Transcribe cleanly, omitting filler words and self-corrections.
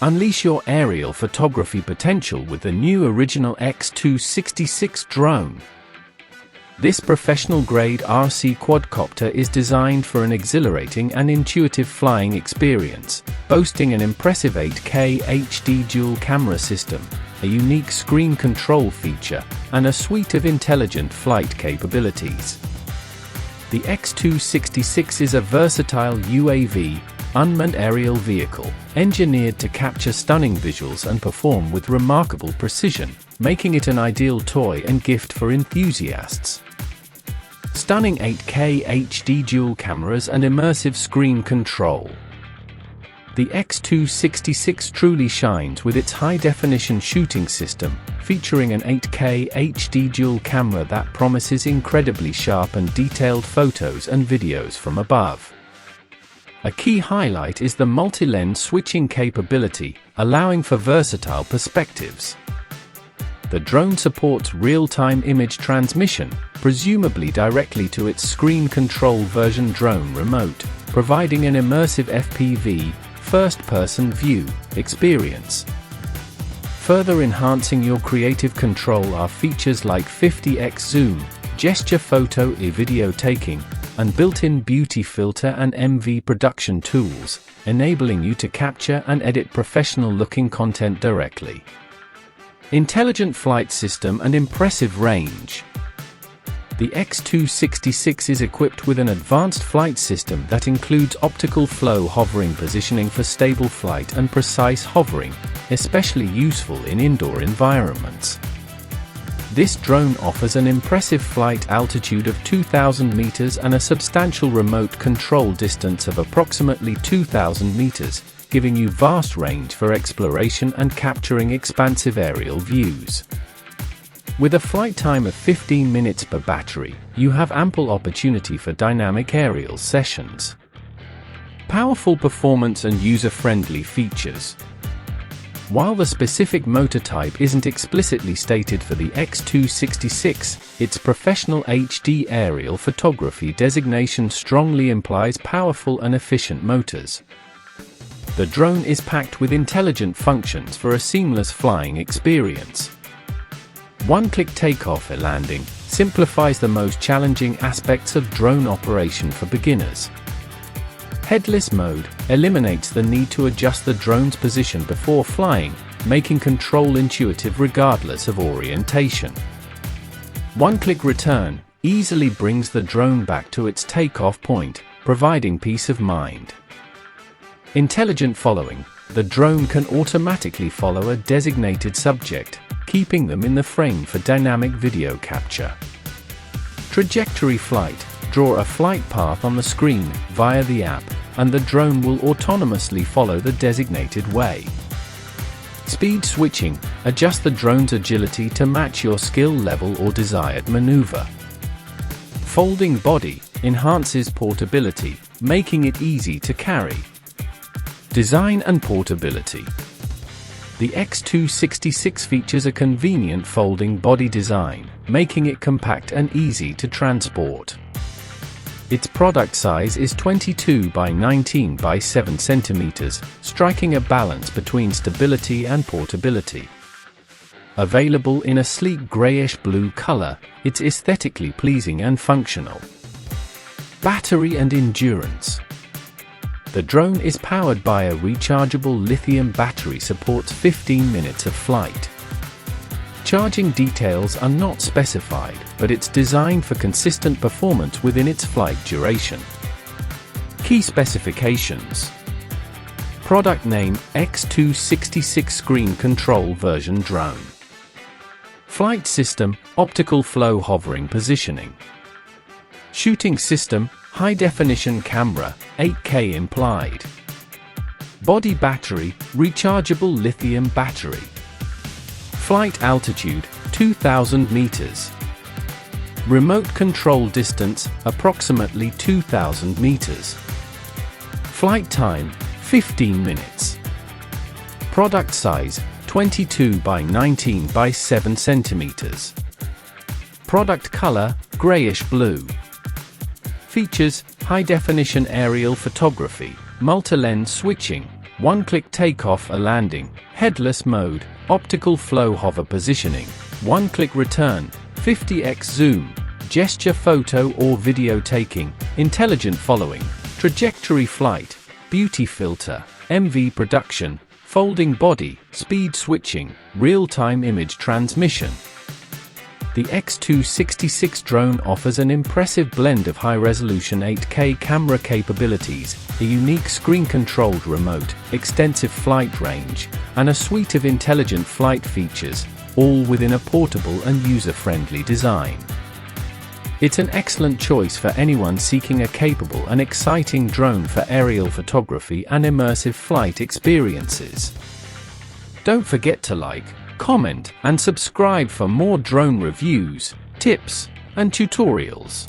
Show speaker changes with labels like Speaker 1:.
Speaker 1: Unleash your aerial photography potential with the new original X266 drone. This professional-grade RC quadcopter is designed for an exhilarating and intuitive flying experience, boasting an impressive 8K HD dual camera system, a unique screen control feature, and a suite of intelligent flight capabilities. The X266 is a versatile UAV, unmanned aerial vehicle, engineered to capture stunning visuals and perform with remarkable precision, making it an ideal toy and gift for enthusiasts. Stunning 8K HD dual cameras and immersive screen control. The X266 truly shines with its high-definition shooting system, featuring an 8K HD dual camera that promises incredibly sharp and detailed photos and videos from above. A key highlight is the multi-lens switching capability, allowing for versatile perspectives. The drone supports real-time image transmission, presumably directly to its screen control version drone remote, providing an immersive FPV, first-person view, experience. Further enhancing your creative control are features like 50x zoom, gesture photo and video taking, and built-in beauty filter and MV production tools, enabling you to capture and edit professional-looking content directly. Intelligent flight system and impressive range. The X266 is equipped with an advanced flight system that includes optical flow hovering positioning for stable flight and precise hovering, especially useful in indoor environments. This drone offers an impressive flight altitude of 2,000 meters and a substantial remote control distance of approximately 2,000 meters, giving you vast range for exploration and capturing expansive aerial views. With a flight time of 15 minutes per battery, you have ample opportunity for dynamic aerial sessions. Powerful performance and user-friendly features. While the specific motor type isn't explicitly stated for the X266, its professional HD aerial photography designation strongly implies powerful and efficient motors. The drone is packed with intelligent functions for a seamless flying experience. One-click takeoff and landing simplifies the most challenging aspects of drone operation for beginners. Headless mode eliminates the need to adjust the drone's position before flying, making control intuitive regardless of orientation. One-click return easily brings the drone back to its takeoff point, providing peace of mind. Intelligent following. The drone can automatically follow a designated subject, keeping them in the frame for dynamic video capture. Trajectory flight. Draw a flight path on the screen via the app, and the drone will autonomously follow the designated way. Speed switching. Adjust the drone's agility to match your skill level or desired maneuver. Folding body enhances portability, making it easy to carry. Design and portability. The X266 features a convenient folding body design, making it compact and easy to transport. Its product size is 22 by 19 by 7 centimeters, striking a balance between stability and portability. Available in a sleek grayish-blue color, it's aesthetically pleasing and functional. Battery and endurance. The drone is powered by a rechargeable lithium battery, supports 15 minutes of flight. Charging details are not specified, but it's designed for consistent performance within its flight duration. Key specifications. Product name: X266 Screen Control Version Drone. Flight system: Optical Flow Hovering Positioning. Shooting system: High-definition camera, 8K implied. Body battery: Rechargeable lithium battery. Flight altitude: 2,000 meters. Remote control distance: approximately 2,000 meters. Flight time: 15 minutes. Product size: 22 by 19 by 7 centimeters. Product color: grayish blue. Features: high-definition aerial photography, multi-lens switching, one-click takeoff or landing, headless mode, optical flow hover positioning, one-click return, 50x zoom, gesture photo or video taking, intelligent following, trajectory flight, beauty filter, MV production, folding body, speed switching, real-time image transmission. The X266 drone offers an impressive blend of high-resolution 8K camera capabilities, a unique screen-controlled remote, extensive flight range, and a suite of intelligent flight features, all within a portable and user-friendly design. It's an excellent choice for anyone seeking a capable and exciting drone for aerial photography and immersive flight experiences. Don't forget to like, comment, and subscribe for more drone reviews, tips, and tutorials.